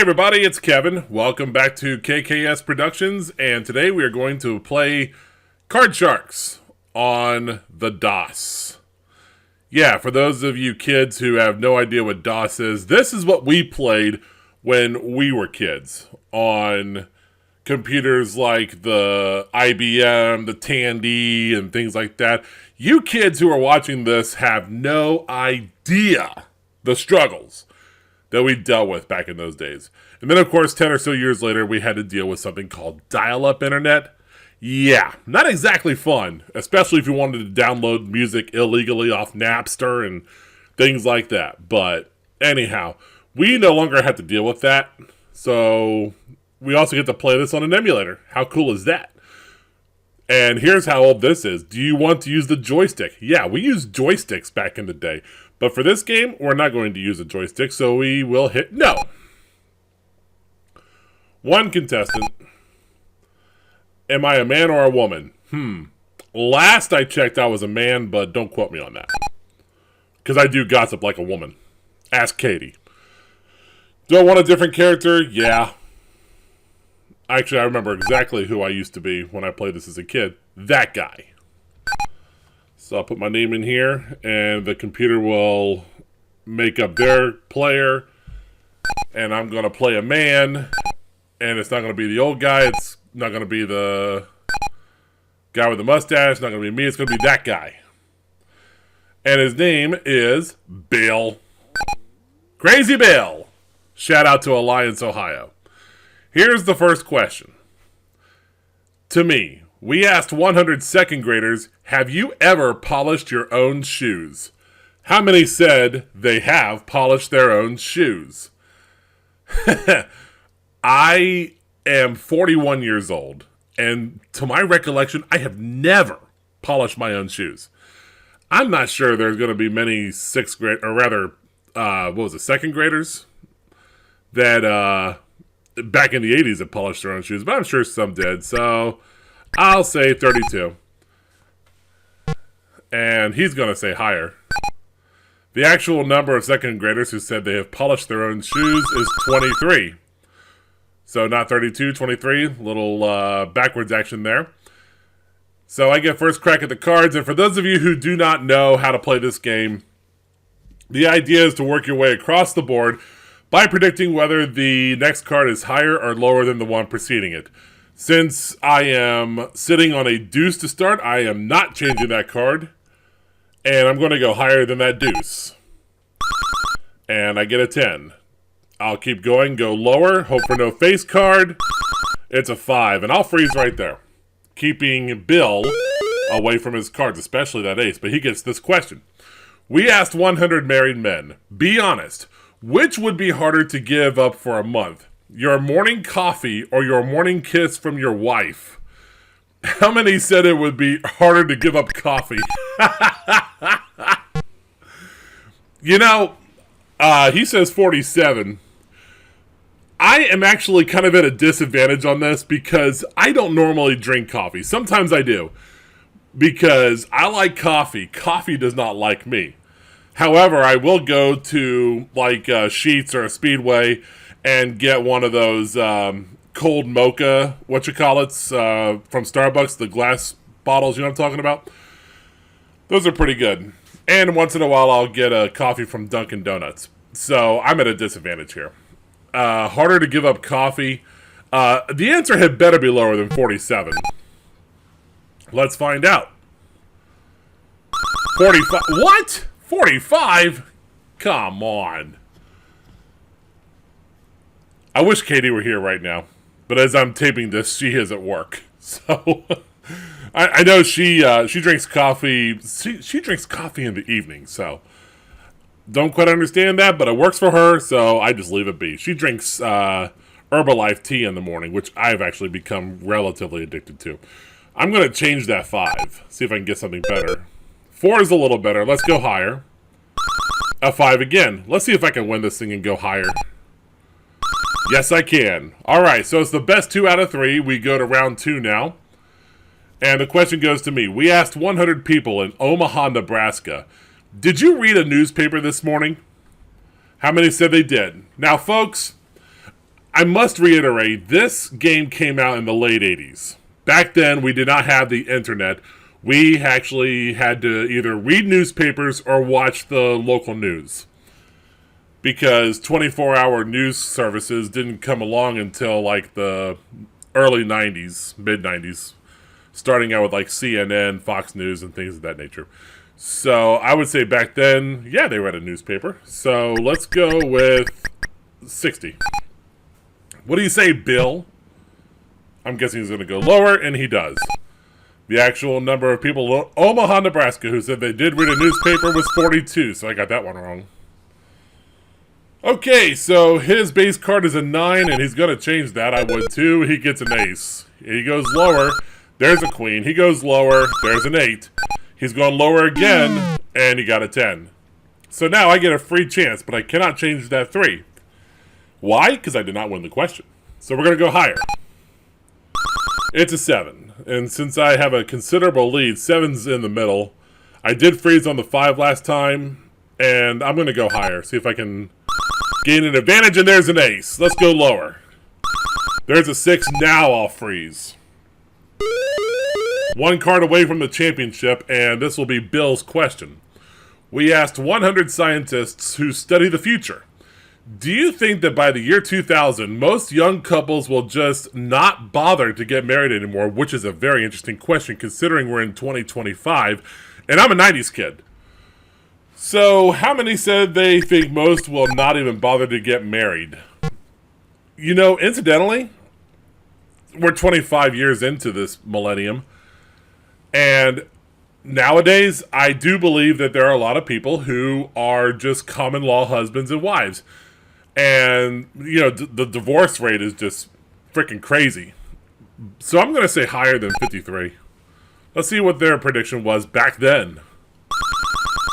Hey everybody, it's Kevin. Welcome back to KKS Productions, and today we are going to play Card Sharks on the DOS. Yeah, for those of you kids who have no idea what DOS is, this is what we played when we were kids on computers like the IBM, the Tandy, and things like that. You kids who are watching this have no idea the struggles that we dealt with back in those days. And then, of course, 10 or so years later, we had to deal with something called dial-up internet. Yeah, not exactly fun, especially if you wanted to download music illegally off Napster and things like that. But anyhow, we no longer have to deal with that. So we also get to play this on an emulator. How cool is that? And here's how old this is. Do you want to use the joystick? Yeah, we used joysticks back in the day. But for this game, we're not going to use a joystick, so we will hit no. One contestant. Am I a man or a woman? Last I checked, I was a man, but don't quote me on that. Because I do gossip like a woman. Ask Katie. Do I want a different character? Yeah. Actually, I remember exactly who I used to be when I played this as a kid. That guy. So I'll put my name in here, and the computer will make up their player, and I'm going to play a man, and it's not going to be the old guy, it's not going to be the guy with the mustache, it's not going to be me, it's going to be that guy. And his name is Bill. Crazy Bill! Shout out to Alliance, Ohio. Here's the first question. To me, we asked 100 second graders, have you ever polished your own shoes? How many said they have polished their own shoes? I am 41 years old, and to my recollection, I have never polished my own shoes. I'm not sure there's going to be many second graders that back in the 80s that polished their own shoes, but I'm sure some did, so I'll say 32. And he's going to say higher. The actual number of second graders who said they have polished their own shoes is 23. So not 32, 23. Little backwards action there. So I get first crack at the cards. And for those of you who do not know how to play this game, the idea is to work your way across the board by predicting whether the next card is higher or lower than the one preceding it. Since I am sitting on a deuce to start, I am not changing that card. And I'm going to go higher than that deuce. And I get a 10. I'll keep going, go lower, hope for no face card. It's a 5, and I'll freeze right there. Keeping Bill away from his cards, especially that ace. But he gets this question. We asked 100 married men, be honest, which would be harder to give up for a month? Your morning coffee or your morning kiss from your wife? How many said it would be harder to give up coffee? You know, he says 47. I am actually kind of at a disadvantage on this because I don't normally drink coffee. Sometimes I do. Because I like coffee. Coffee does not like me. However, I will go to like Sheetz or a Speedway and get one of those cold mocha, from Starbucks, the glass bottles, you know what I'm talking about? Those are pretty good. And once in a while, I'll get a coffee from Dunkin' Donuts. So I'm at a disadvantage here. Harder to give up coffee. The answer had better be lower than 47. Let's find out. 45. What? 45? Come on. I wish Katie were here right now. But as I'm taping this, she is at work. So I know she drinks coffee. She drinks coffee in the evening, so don't quite understand that, but it works for her, so I just leave it be. She drinks Herbalife tea in the morning, which I've actually become relatively addicted to. I'm going to change that 5. See if I can get something better. 4 is a little better. Let's go higher. A 5 again. Let's see if I can win this thing and go higher. Yes, I can. Alright, so it's the best 2 out of 3. We go to round 2 now. And the question goes to me. We asked 100 people in Omaha, Nebraska, did you read a newspaper this morning? How many said they did? Now, folks, I must reiterate, this game came out in the late 80s. Back then, we did not have the internet. We actually had to either read newspapers or watch the local news. Because 24-hour news services didn't come along until like the early 90s, mid-90s. Starting out with like CNN, Fox News, and things of that nature. So I would say back then, yeah, they read a newspaper. So let's go with 60. What do you say, Bill? I'm guessing he's going to go lower, and he does. The actual number of people in Omaha, Nebraska, who said they did read a newspaper was 42, so I got that one wrong. Okay, so his base card is a 9, and he's going to change that. I would too. He gets an ace. He goes lower. There's a queen. He goes lower. There's an 8. He's going lower again, and he got a 10. So now I get a free chance, but I cannot change that 3. Why? Because I did not win the question. So we're going to go higher. It's a 7. And since I have a considerable lead, 7's in the middle. I did freeze on the 5 last time, and I'm going to go higher. See if I can gain an advantage, and there's an ace. Let's go lower. There's a 6. Now I'll freeze. 1 card away from the championship, and this will be Bill's question. We asked 100 scientists who study the future. Do you think that by the year 2000, most young couples will just not bother to get married anymore? Which is a very interesting question considering we're in 2025, and I'm a 90s kid. So, how many said they think most will not even bother to get married? You know, incidentally, we're 25 years into this millennium, and nowadays, I do believe that there are a lot of people who are just common law husbands and wives. And, you know, the divorce rate is just freaking crazy. So I'm going to say higher than 53. Let's see what their prediction was back then.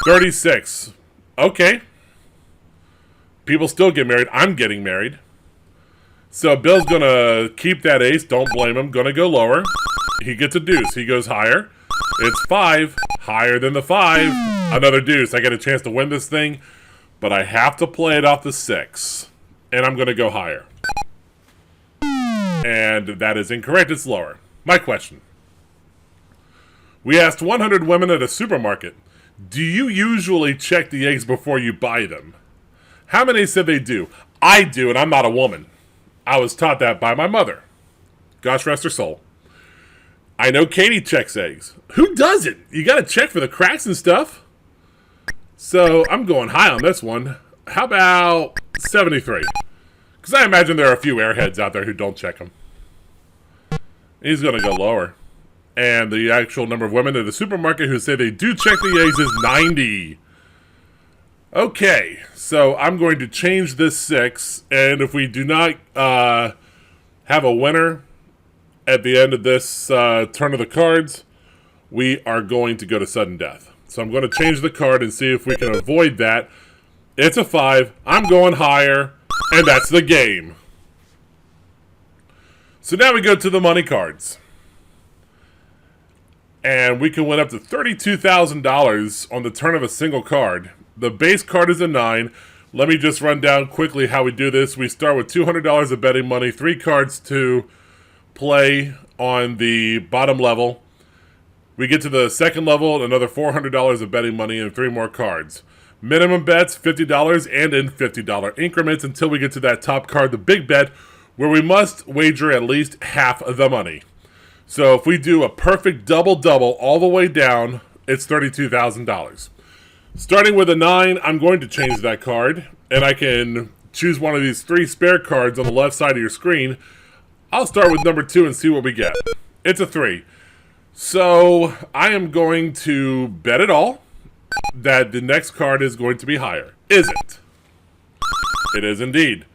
36. Okay. People still get married. I'm getting married. So Bill's going to keep that ace. Don't blame him. Going to go lower. He gets a deuce. He goes higher. It's 5. Higher than the 5. Another deuce. I get a chance to win this thing. But I have to play it off the 6. And I'm going to go higher. And that is incorrect. It's lower. My question. We asked 100 women at a supermarket, do you usually check the eggs before you buy them? How many said they do? I do, and I'm not a woman. I was taught that by my mother. Gosh rest her soul. I know Katie checks eggs. Who doesn't? You got to check for the cracks and stuff. So, I'm going high on this one. How about 73? Because I imagine there are a few airheads out there who don't check them. He's going to go lower. And the actual number of women at the supermarket who say they do check the eggs is 90. Okay, so I'm going to change this 6. And if we do not have a winner at the end of this turn of the cards, we are going to go to sudden death. So I'm going to change the card and see if we can avoid that. It's a 5. I'm going higher. And that's the game. So now we go to the money cards. And we can win up to $32,000 on the turn of a single card. The base card is a 9. Let me just run down quickly how we do this. We start with $200 of betting money. 3 cards to play on the bottom level. We get to the second level, another $400 of betting money and 3 more cards. Minimum bets, $50 and in $50 increments until we get to that top card, the big bet, where we must wager at least half of the money. So if we do a perfect double-double all the way down, it's $32,000. Starting with a 9, I'm going to change that card, and I can choose one of these 3 spare cards on the left side of your screen. I'll start with number 2 and see what we get. It's a 3. So, I am going to bet it all that the next card is going to be higher. Is it? It is indeed.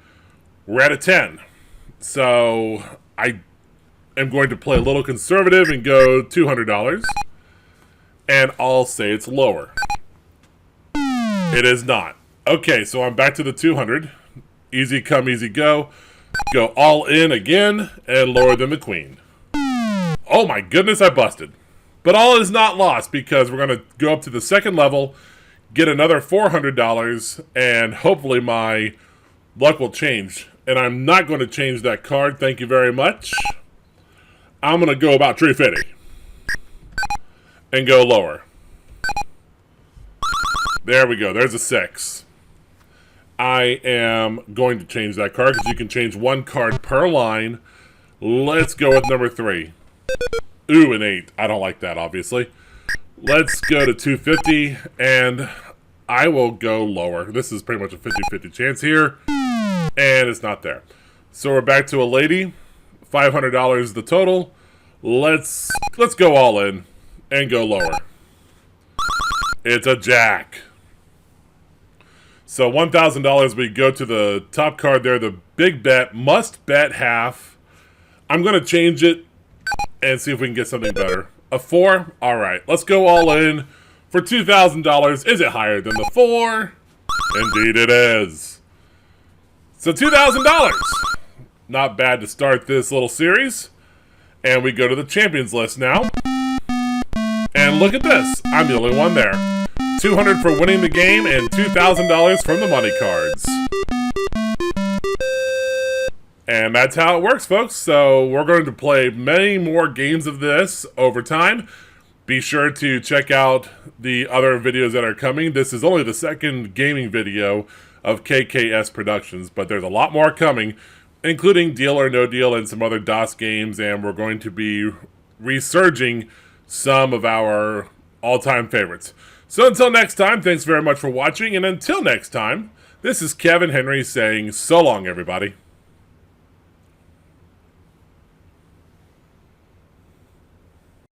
We're at a 10. So, I am going to play a little conservative and go $200. And I'll say it's lower. It is not. Okay, so I'm back to the 200. Easy come, easy go. Go all in again and lower than the queen. Oh my goodness, I busted. But all is not lost because we're going to go up to the second level, get another $400, and hopefully my luck will change And I'm not going to change that card. Thank you very much. I'm going to go about 350. And go lower. There we go. There's a 6. I am going to change that card because you can change one card per line. Let's go with number 3. Ooh, an 8. I don't like that, obviously. Let's go to 250, and I will go lower. This is pretty much a 50-50 chance here, and it's not there. So we're back to a lady. $500 the total. Let's go all in and go lower. It's a jack. So $1,000, we go to the top card there, the big bet, must bet half. I'm going to change it and see if we can get something better. A 4? All right, let's go all in for $2,000. Is it higher than the 4? Indeed it is. So $2,000. Not bad to start this little series. And we go to the champions list now. And look at this. I'm the only one there. $200 for winning the game and $2,000 from the money cards. And that's how it works, folks. So we're going to play many more games of this over time. Be sure to check out the other videos that are coming. This is only the second gaming video of KKS Productions, but there's a lot more coming, including Deal or No Deal and some other DOS games, and we're going to be resurging some of our all-time favorites. So until next time, thanks very much for watching, and until next time, this is Kevin Henry saying so long, everybody.